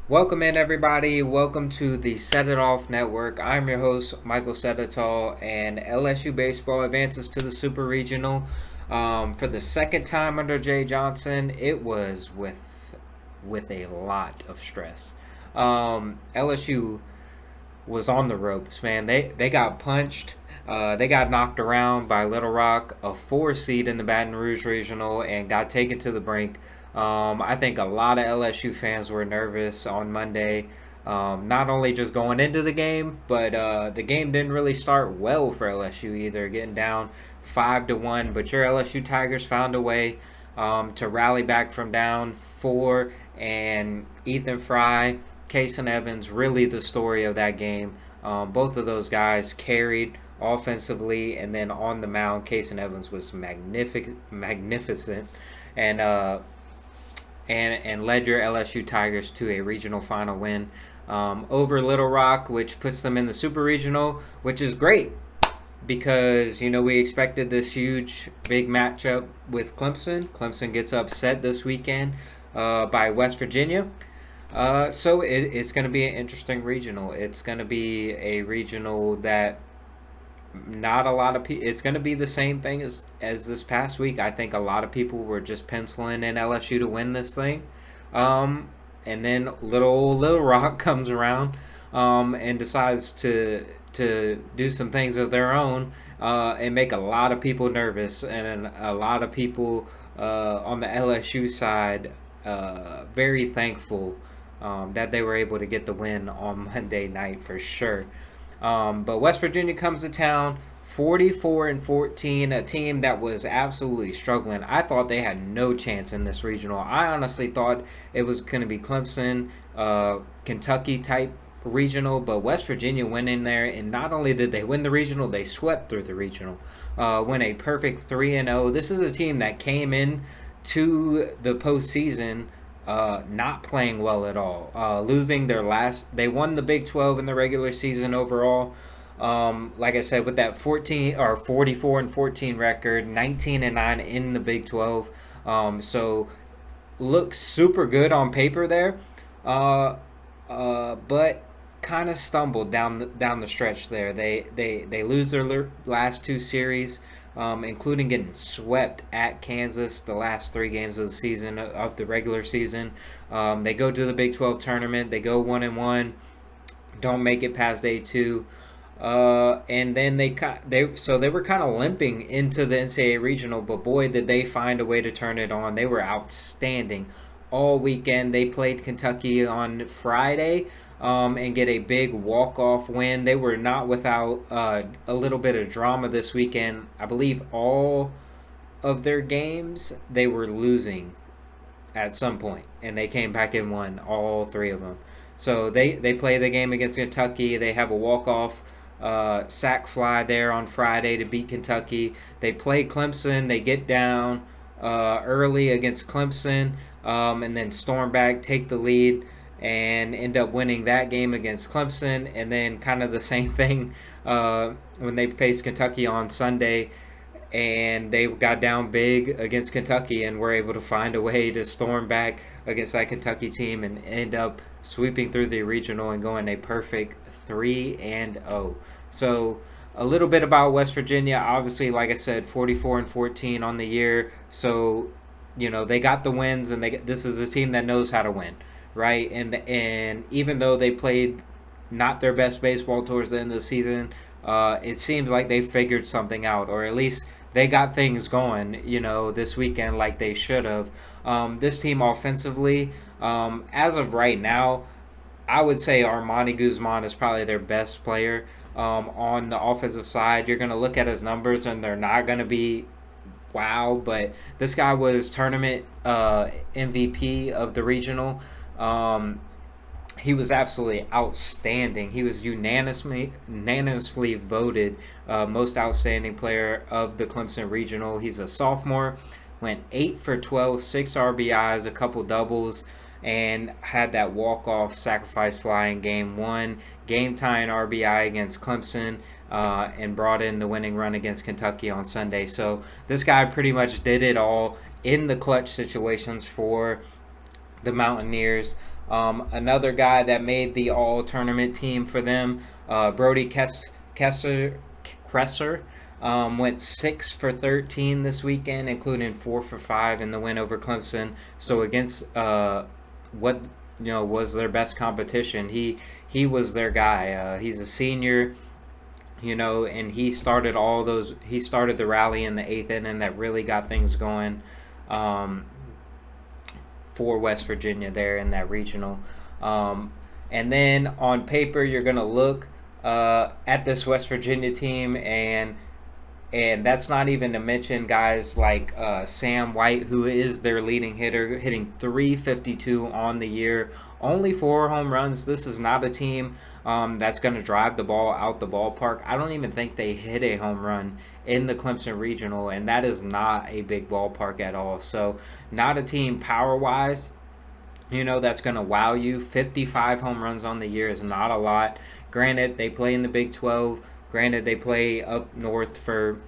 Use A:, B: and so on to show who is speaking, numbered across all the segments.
A: Welcome in, everybody. Welcome to the Set It Off Network. I'm your host, Michael Sedetall, and LSU baseball advances to the Super Regional for the second time under Jay Johnson. It was with a lot of stress. LSU was on the ropes, man. They got punched. They got knocked around by Little Rock, a 4 seed in the Baton Rouge Regional, and got taken to the brink. I think a lot of LSU fans were nervous on Monday. Not only just going into the game, but the game didn't really start well for LSU either, getting down 5-1. But your LSU Tigers found a way to rally back from down four, and Ethan Fry, Kason Evans, really the story of that game. Both of those guys carried offensively, and then on the mound, Kason Evans was magnificent, and led your LSU Tigers to a regional final win over Little Rock, which puts them in the Super Regional, which is great because we expected this huge big matchup with Clemson. Clemson gets upset this weekend by West Virginia. So it's going to be an interesting regional. It's going to be a regional that not a lot of people. It's going to be the same thing as this past week. I think a lot of people were just penciling in LSU to win this thing, and then Little Rock comes around and decides to do some things of their own and make a lot of people nervous, and a lot of people on the LSU side very thankful that they were able to get the win on Monday night for sure. But West Virginia comes to town 44-14, a team that was absolutely struggling. I thought they had no chance in this regional. I honestly thought it was going to be Clemson, Kentucky type regional, but West Virginia went in there, and not only did they win the regional, they swept through the regional. Went a perfect 3-0. This is a team that came in to the postseason not playing well at all. Losing their last, they won the Big 12 in the regular season overall. Like I said, with that 44-14 record, 19-9 in the Big 12. So looks super good on paper there. But kind of stumbled down the stretch there. They lose their last two series, including getting swept at Kansas the last three games of the season of the regular season. They go to the Big 12 tournament. They go 1-1, don't make it past day two. And then they were kind of limping into the NCAA regional, but boy, did they find a way to turn it on. They were outstanding all weekend. They played Kentucky on Friday and get a big walk-off win. They were not without a little bit of drama this weekend. I believe all of their games they were losing at some point, and they came back and won all three of them. So they play the game against Kentucky. They have a walk-off sack fly there on Friday to beat Kentucky. They play Clemson. They get down early against Clemson, and then storm back, take the lead, and end up winning that game against Clemson. And then kind of the same thing when they faced Kentucky on Sunday, and they got down big against Kentucky and were able to find a way to storm back against that Kentucky team and end up sweeping through the regional and going a perfect 3-0. So a little bit about West Virginia. Obviously, like I said, 44-14 on the year. So they got the wins, and this is a team that knows how to win, right? And even though they played not their best baseball towards the end of the season, it seems like they figured something out, or at least they got things going, this weekend like they should have. This team offensively, as of right now, I would say Armani Guzman is probably their best player on the offensive side. You're going to look at his numbers, and they're not going to be wow, but this guy was tournament MVP of the regional. He was absolutely outstanding. He was unanimously voted most outstanding player of the Clemson Regional. He's a sophomore, went 8 for 12, 6 RBIs, a couple doubles, and had that walk-off sacrifice fly in game one, game-tying RBI against Clemson, and brought in the winning run against Kentucky on Sunday. So this guy pretty much did it all in the clutch situations for the Mountaineers. Another guy that made the all-tournament team for them, Brody Kresser, went 6 for 13 this weekend, including 4 for 5 in the win over Clemson. So against what was their best competition, he was their guy. He's a senior, and he started all those. He started the rally in the 8th inning that really got things going for West Virginia there in that regional. And then on paper, you're gonna look at this West Virginia team, and that's not even to mention guys like Sam White, who is their leading hitter, hitting .352 on the year, only 4 home runs. This is not a team that's going to drive the ball out the ballpark. I don't even think they hit a home run in the Clemson Regional, and that is not a big ballpark at all. So not a team power-wise, that's going to wow you. 55 home runs on the year is not a lot. Granted, they play in the Big 12. Granted, they play up north for,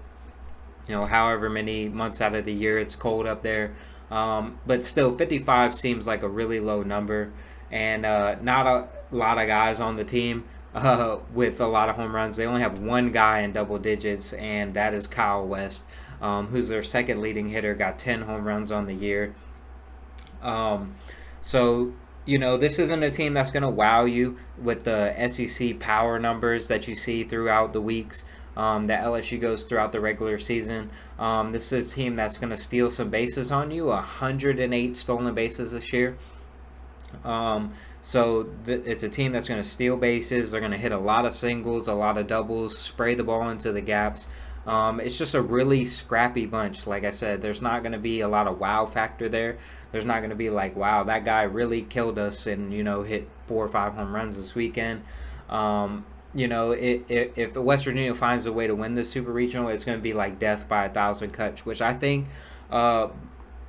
A: however many months out of the year it's cold up there. But still, 55 seems like a really low number. And not a lot of guys on the team with a lot of home runs. They only have one guy in double digits, and that is Kyle West, who's their second leading hitter, got 10 home runs on the year. So this isn't a team that's going to wow you with the SEC power numbers that you see throughout the weeks that LSU goes throughout the regular season. This is a team that's going to steal some bases on you, 108 stolen bases this year. So it's a team that's going to steal bases. They're going to hit a lot of singles, a lot of doubles, spray the ball into the gaps. It's just a really scrappy bunch. Like I said, there's not going to be a lot of wow factor there. There's not going to be like, wow, that guy really killed us and, hit 4 or 5 home runs this weekend. If West Virginia finds a way to win the Super Regional, it's going to be like death by 1,000 cuts, which I think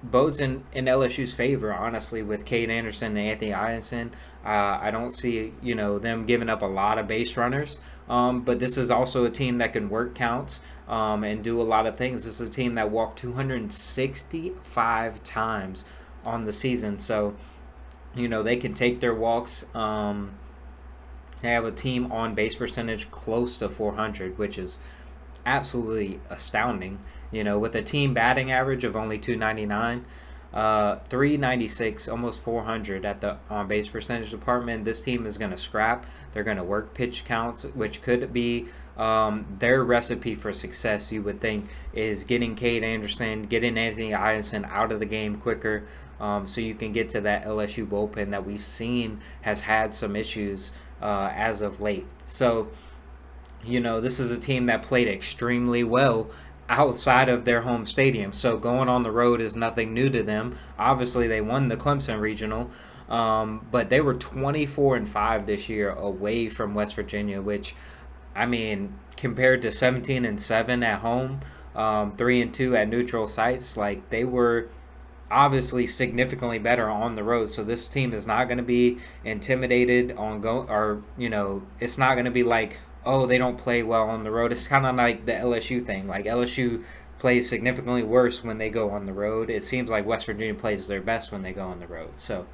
A: bodes in LSU's favor, honestly, with Cade Anderson and Anthony Ianson. I don't see, them giving up a lot of base runners. But this is also a team that can work counts and do a lot of things. This is a team that walked 265 times on the season. So, they can take their walks. They have a team on base percentage close to 400, which is absolutely astounding. With a team batting average of only 299, 396, almost 400 at the on base percentage department. This team is going to scrap. They're going to work pitch counts, which could be their recipe for success, you would think, is getting Cade Anderson, getting Anthony Ianson out of the game quicker, so you can get to that LSU bullpen that we've seen has had some issues as of late. So, this is a team that played extremely well outside of their home stadium. So going on the road is nothing new to them. Obviously, they won the Clemson Regional, but they were 24-5 this year away from West Virginia, which, compared to 17-7 at home, 3-2 at neutral sites, like they were obviously significantly better on the road. So this team is not going to be intimidated it's not going to be like, oh, they don't play well on the road. It's kind of like the LSU thing. Like LSU plays significantly worse when they go on the road. It seems like West Virginia plays their best when they go on the road. So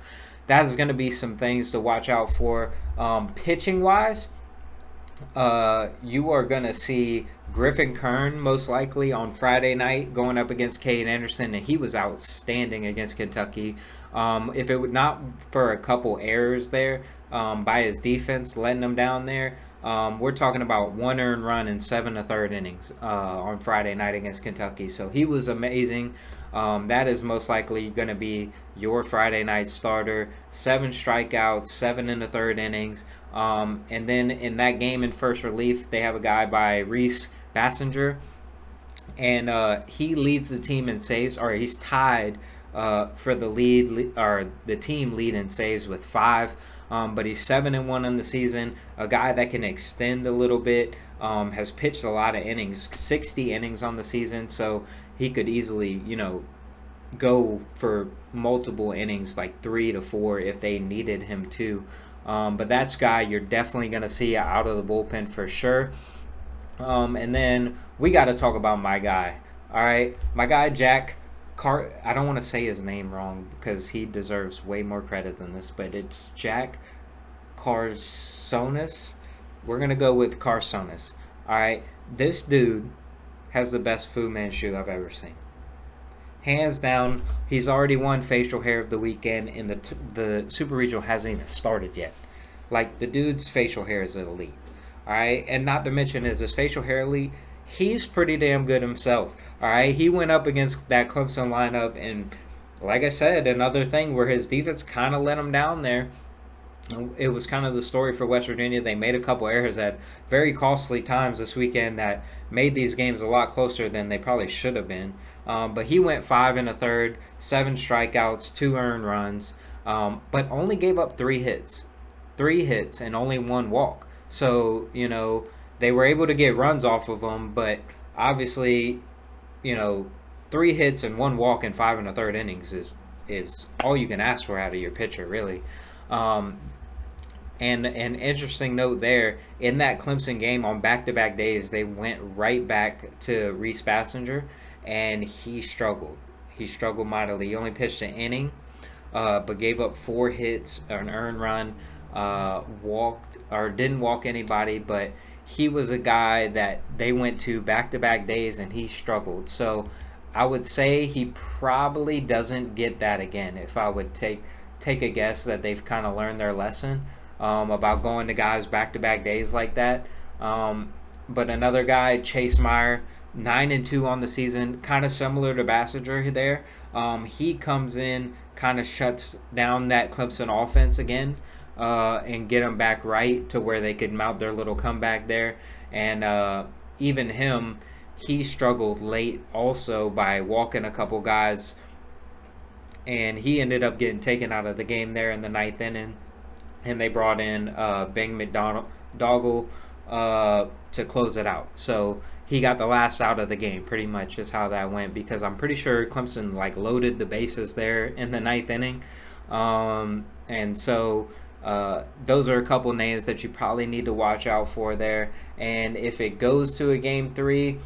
A: that is going to be some things to watch out for. Pitching-wise, you are going to see Griffin Kern most likely on Friday night going up against Cade Anderson, and he was outstanding against Kentucky. If it would not for a couple errors there by his defense, letting them down there, we're talking about 1 earned run in 7 1/3 innings on Friday night against Kentucky. So he was amazing. That is most likely going to be your Friday night starter. 7 strikeouts, 7 1/3 innings. And then in that game in first relief, they have a guy by Reese Bassinger, and he leads the team in saves, or he's tied for the the team lead in saves with 5. But he's 7-1 on the season. A guy that can extend a little bit. Has pitched a lot of innings, 60 innings on the season. So he could easily, go for multiple innings, like 3 to 4, if they needed him to. But that's a guy you're definitely going to see out of the bullpen for sure. And then we got to talk about my guy. All right, my guy Jack I don't want to say his name wrong because he deserves way more credit than this, but it's Jack Carsonis. We're gonna go with Carsonis. All right, this dude has the best Fu Manchu I've ever seen. Hands down, he's already won facial hair of the weekend, and the Super Regional hasn't even started yet. Like, the dude's facial hair is elite. All right, and not to mention, is his facial hair elite? He's pretty damn good himself. All right, he went up against that Clemson lineup, and like I said, another thing where his defense kind of let him down there. It was kind of the story for West Virginia. They made a couple errors at very costly times this weekend that made these games a lot closer than they probably should have been. But he went 5 1/3, 7 strikeouts, 2 earned runs, but only gave up 3 hits. 3 hits and only 1 walk. So, they were able to get runs off of him, but obviously, 3 hits and 1 walk in 5 1/3 innings is all you can ask for out of your pitcher, really. And an interesting note there, in that Clemson game on back-to-back days, they went right back to Reese Bassinger, and he struggled. He struggled mightily. He only pitched an inning, but gave up 4 hits, an earned run, didn't walk anybody, but he was a guy that they went to back-to-back days, and he struggled. So I would say he probably doesn't get that again. If I would take a guess that they've kind of learned their lesson about going to guys back-to-back days like that. But another guy, Chase Meyer, 9-2 on the season, kind of similar to Bassinger there. He comes in, kind of shuts down that Clemson offense again, and get them back right to where they could mount their little comeback there. And even him, he struggled late also by walking a couple guys, and he ended up getting taken out of the game there in the 9th inning. And they brought in Bing McDougall to close it out. So he got the last out of the game, pretty much is how that went, because I'm pretty sure Clemson loaded the bases there in the 9th inning. And so those are a couple names that you probably need to watch out for there. And if it goes to a game 3,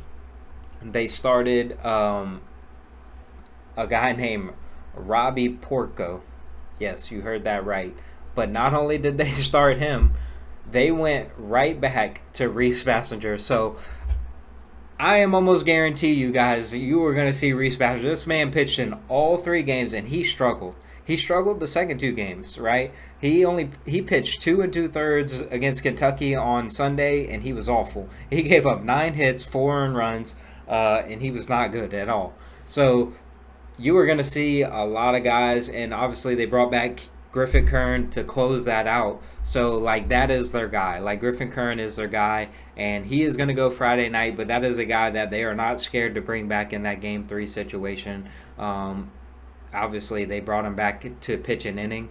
A: they started a guy named Robbie Porco. Yes, you heard that right. But not only did they start him, they went right back to Reese Bassinger. So I am almost guarantee you guys, you were going to see Reese Bassinger. This man pitched in all 3 games, and he struggled. He struggled the second 2 games, right? He pitched 2 2/3 against Kentucky on Sunday, and he was awful. He gave up 9 hits, 4 earned runs, and he was not good at all. So you were going to see a lot of guys, and obviously they brought back Griffin Kern to close that out. So, that is their guy. Griffin Kern is their guy, and he is going to go Friday night, but that is a guy that they are not scared to bring back in that Game 3 situation. Obviously, they brought him back to pitch an inning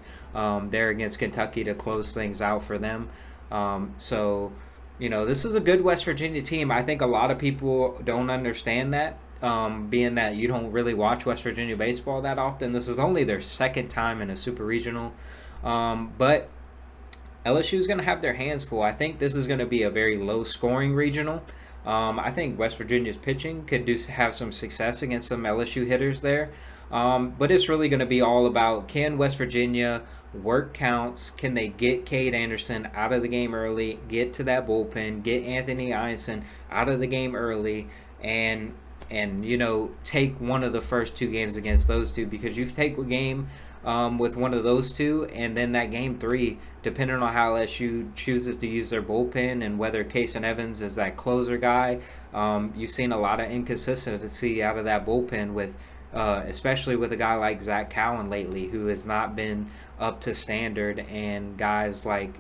A: there against Kentucky to close things out for them. So, this is a good West Virginia team. I think a lot of people don't understand that. Being that you don't really watch West Virginia baseball that often. This is only their second time in a Super Regional. But LSU is going to have their hands full. I think this is going to be a very low-scoring regional. I think West Virginia's pitching could have some success against some LSU hitters there. But it's really going to be all about, can West Virginia work counts? Can they get Cade Anderson out of the game early, get to that bullpen, get Anthony Einson out of the game early, and take one of the first 2 games against those 2, because you take a game with one of those 2, and then that game 3, depending on how LSU chooses to use their bullpen and whether Kason Evans is that closer guy, you've seen a lot of inconsistency out of that bullpen with especially with a guy like Zach Cowan lately, who has not been up to standard, and guys like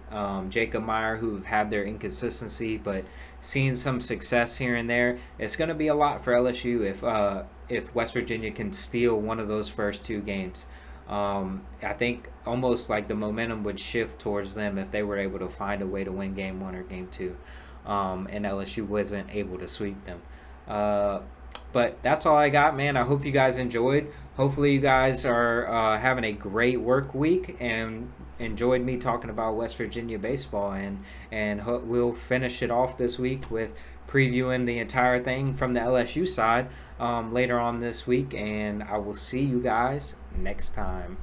A: Jacob Meyer, who've had their inconsistency but seen some success here and there. It's going to be a lot for LSU if West Virginia can steal one of those first 2 games. I think almost the momentum would shift towards them if they were able to find a way to win game 1 or game 2, and LSU wasn't able to sweep them. But that's all I got, man. I hope you guys enjoyed. Hopefully you guys are having a great work week and enjoyed me talking about West Virginia baseball. And we'll finish it off this week with previewing the entire thing from the LSU side later on this week, and I will see you guys next time.